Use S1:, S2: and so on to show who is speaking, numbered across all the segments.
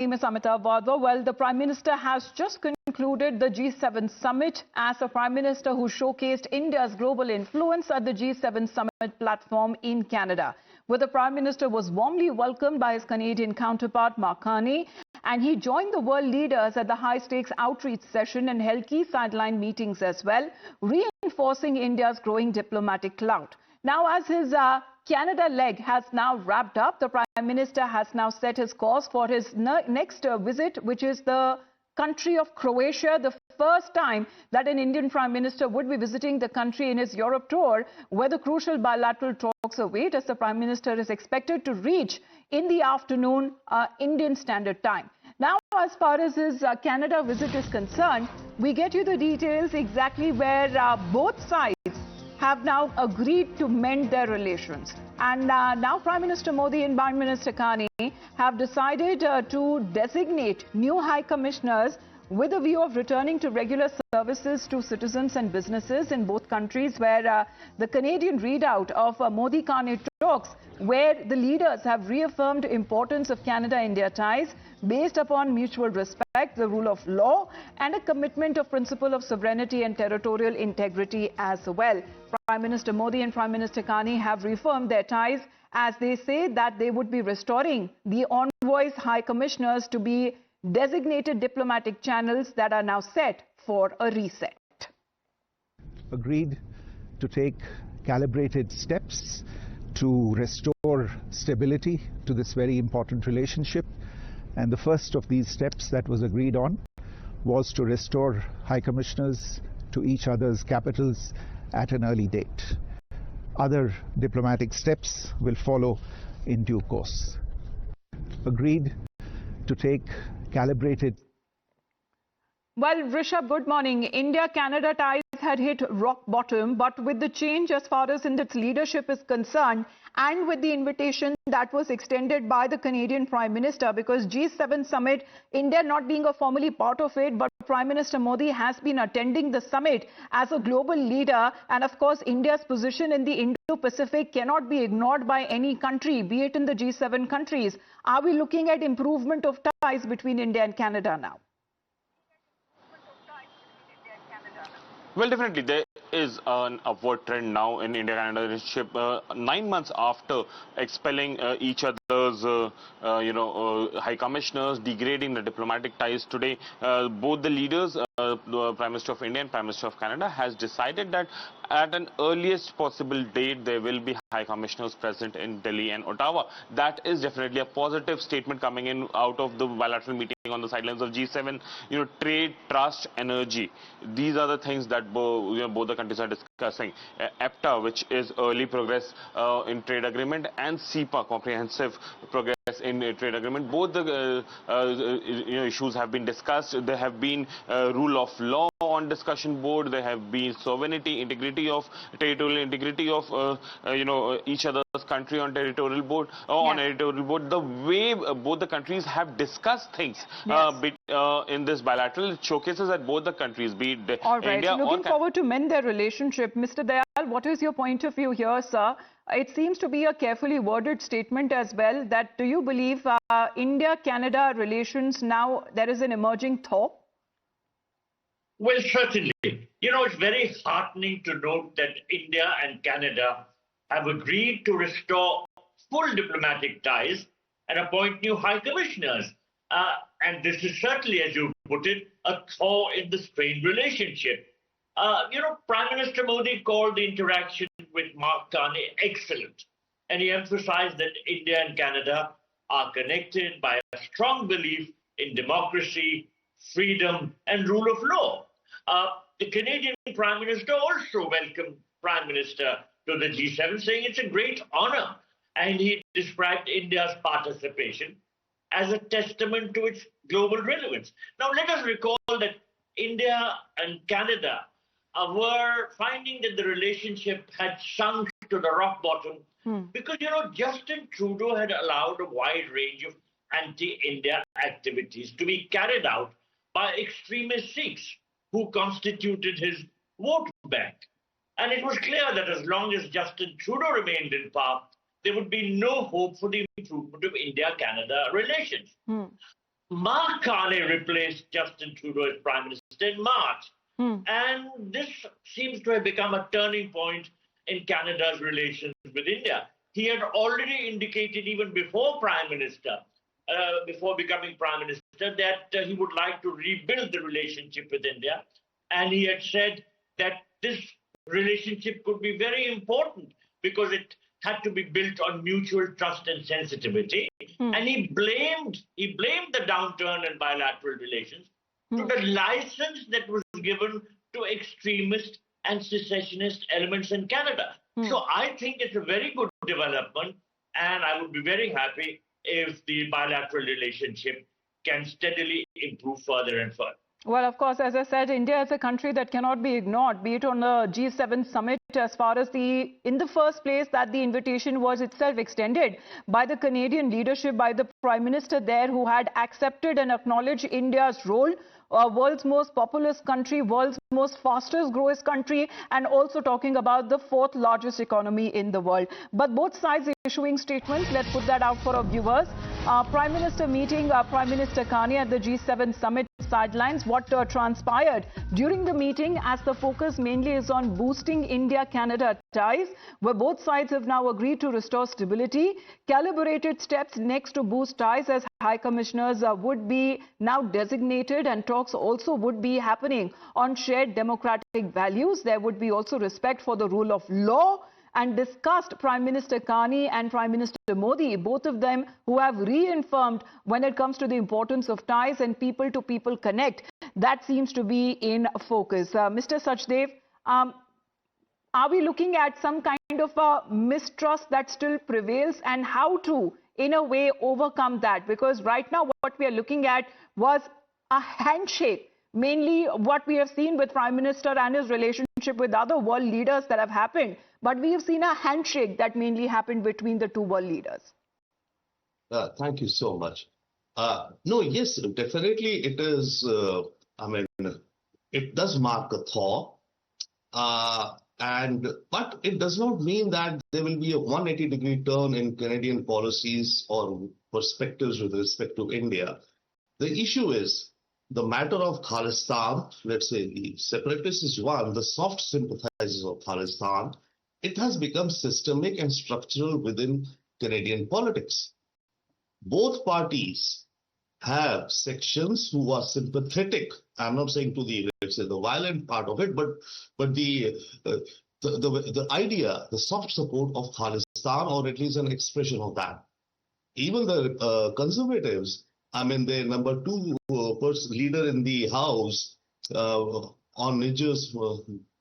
S1: name is Amita Vadva. Well, the Prime Minister has just concluded the G7 summit as a Prime Minister who showcased India's global influence at the G7 summit platform in Canada, where the Prime Minister was warmly welcomed by his Canadian counterpart, Carney, and he joined the world leaders at the high-stakes outreach session and held key sideline meetings as well, reinforcing India's growing diplomatic clout. Now, as his Canada leg has now wrapped up, the Prime Minister has now set his course for his next visit, which is the country of Croatia, the first time that an Indian Prime Minister would be visiting the country in his Europe tour, where the crucial bilateral talks await, as the Prime Minister is expected to reach in the afternoon Indian Standard Time. Now, as far as his Canada visit is concerned, we get you the details exactly where both sides have now agreed to mend their relations. And now Prime Minister Modi and Prime Minister Carney have decided to designate new high commissioners with a view of returning to regular services to citizens and businesses in both countries, where the Canadian readout of Modi-Carney talks, where the leaders have reaffirmed the importance of Canada-India ties based upon mutual respect, the rule of law, and a commitment of principle of sovereignty and territorial integrity as well. Prime Minister Modi and Prime Minister Carney have reaffirmed their ties, as they say that they would be restoring the envoys, high commissioners, to be designated diplomatic channels that are now set for a reset.
S2: Agreed to take calibrated steps to restore stability to this very important relationship. And the first of these steps that was agreed on was to restore high commissioners to each other's capitals at an early date. Other diplomatic steps will follow in due course. Agreed to take calibrated.
S1: Well, Rishabh, good morning. India-Canada ties had hit rock bottom, but with the change as far as in its leadership is concerned, and with the invitation that was extended by the Canadian Prime Minister, because G7 summit, India not being a formally part of it, but Prime Minister Modi has been attending the summit as a global leader, and of course India's position in the Indo-Pacific cannot be ignored by any country, be it in the G7 countries. Are we looking at improvement of ties between India and Canada now?
S3: Well, definitely there is an upward trend now in India-Canada relationship. 9 months after expelling each other's, high commissioners, degrading the diplomatic ties, today both the leaders, the Prime Minister of India and Prime Minister of Canada, has decided that at an earliest possible date there will be high commissioners present in Delhi and Ottawa. That is definitely a positive statement coming in out of the bilateral meeting on the sidelines of G7. Trade, trust, energy. These are the things that both the countries are discussing. EFTA, which is early progress in trade agreement, and CEPA, comprehensive progress in trade agreement. Both the issues have been discussed. There have been rule of law on discussion board. There have been sovereignty, integrity of territorial integrity of each other's country on territorial board. On territorial board, the way both the countries have discussed things in this bilateral, it showcases that both the countries, be it
S1: all right.
S3: India
S1: Looking forward to mend their relationship. Mr. Dayal, what is your point of view here, sir? It seems to be a carefully worded statement as well. That do you believe India-Canada relations now there is an emerging thaw?
S4: Well, certainly. It's very heartening to note that India and Canada have agreed to restore full diplomatic ties and appoint new high commissioners. And this is certainly, as you put it, a thaw in the strained relationship. Prime Minister Modi called the interaction with Carney excellent. And he emphasized that India and Canada are connected by a strong belief in democracy, freedom, and rule of law. The Canadian Prime Minister also welcomed Prime Minister to the G7, saying it's a great honor. And he described India's participation as a testament to its global relevance. Now, let us recall that India and Canada were finding that the relationship had sunk to the rock bottom because, Justin Trudeau had allowed a wide range of anti-India activities to be carried out by extremist Sikhs who constituted his vote bank. And it was clear that as long as Justin Trudeau remained in power, there would be no hope for the improvement of India-Canada relations. Mark Carney replaced Justin Trudeau as Prime Minister in March. And this seems to have become a turning point in Canada's relations with India. He had already indicated even before before becoming Prime Minister, that he would like to rebuild the relationship with India. And he had said that this relationship could be very important because it had to be built on mutual trust and sensitivity. And he blamed the downturn in bilateral relations to the license that was given to extremist and secessionist elements in Canada. So I think it's a very good development, and I would be very happy if the bilateral relationship can steadily improve further and further.
S1: Well, of course, as I said, India is a country that cannot be ignored, be it on the G7 summit, as far as in the first place, that the invitation was itself extended by the Canadian leadership, by the Prime Minister there, who had accepted and acknowledged India's role, world's most populous country, world's most fastest growing country, and also talking about the fourth largest economy in the world. But both sides issuing statements. Let's put that out for our viewers. Prime Minister meeting Prime Minister Carney at the G7 summit sidelines. What transpired during the meeting, as the focus mainly is on boosting India-Canada ties, where both sides have now agreed to restore stability. Calibrated steps next to boost ties, as High Commissioners would be now designated, and talks also would be happening on shared democratic values. There would be also respect for the rule of law. And discussed Prime Minister Carney and Prime Minister Modi, both of them who have reaffirmed when it comes to the importance of ties and people-to-people connect. That seems to be in focus. Mr. Sachdev, are we looking at some kind of a mistrust that still prevails, and how to, in a way, overcome that? Because right now what we are looking at was a handshake. Mainly what we have seen with Prime Minister and his relationship with other world leaders that have happened. But we have seen a handshake that mainly happened between the two world leaders.
S5: Thank you so much. No, yes, definitely it is, it does mark a thaw. But it does not mean that there will be a 180-degree turn in Canadian policies or perspectives with respect to India. The issue is, the matter of Khalistan, let's say the separatists is one, the soft sympathizers of Khalistan, it has become systemic and structural within Canadian politics. Both parties have sections who are sympathetic. I'm not saying to the, let's say, the violent part of it, but the idea, the soft support of Khalistan, or at least an expression of that. Even the conservatives, the number two leader in the House on Niger's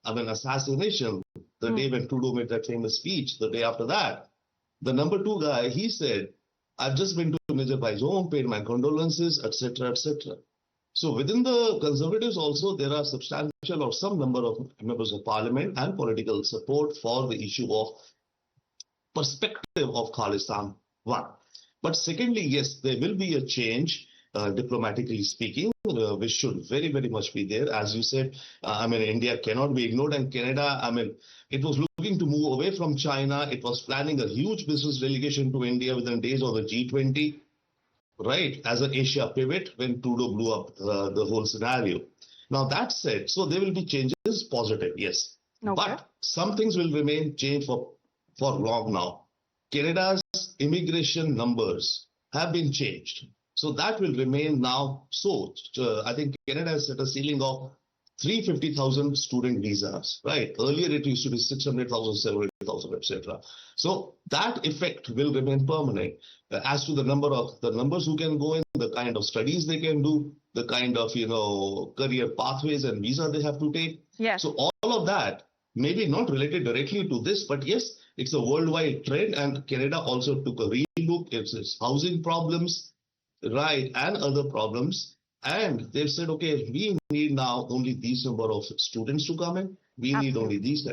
S5: assassination, the day when Trudeau made that famous speech, the day after that, the number two guy, he said, I've just been to Niger by home, paid my condolences, etc., etc. So within the Conservatives also, there are substantial or some number of members of Parliament and political support for the issue of perspective of Khalistan, one. But secondly, yes, there will be a change, diplomatically speaking, which should very, very much be there. As you said, India cannot be ignored, and Canada, it was looking to move away from China. It was planning a huge business delegation to India within days of the G20, right, as an Asia pivot when Trudeau blew up the whole scenario. Now, that said, so there will be changes, positive, yes. Okay. But some things will remain changed for long now. Canada's immigration numbers have been changed. So that will remain now. So I think Canada has set a ceiling of 350,000 student visas, right? Earlier it used to be 600,000, 700,000, etc. So that effect will remain permanent. As to the numbers who can go in, the kind of studies they can do, the kind of, career pathways and visa they have to take.
S1: Yes.
S5: So all of that, maybe not related directly to this, but yes, it's a worldwide trend, and Canada also took a relook at its housing problems, right, and other problems. And they've said, okay, we need now only these number of students to come in. We need only these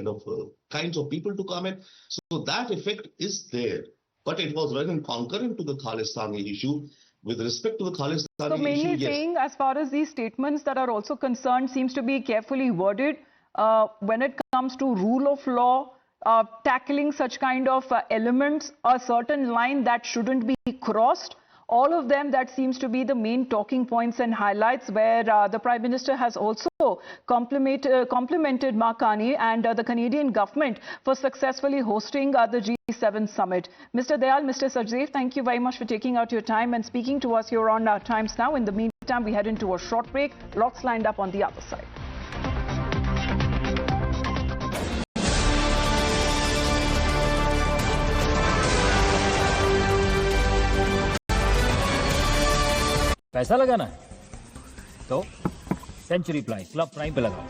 S5: kinds of people to come in. So that effect is there. But it was running concurrent to the Khalistani issue. With respect to the Khalistani issue,
S1: so mainly saying, as far as these statements that are also concerned, seems to be carefully worded when it comes to rule of law, tackling such kind of elements, a certain line that shouldn't be crossed, All of them, that seems to be the main talking points and highlights, where the Prime Minister has also complimented Mark Carney and the Canadian government for successfully hosting the G7 summit. Mr. Dayal, Mr. Sajdev, thank you very much for taking out your time and speaking to us here on Times Now. In the meantime, we head into a short break. Lots lined up on the other side.
S6: पैसा लगाना है तो century club prime पे लगाओ।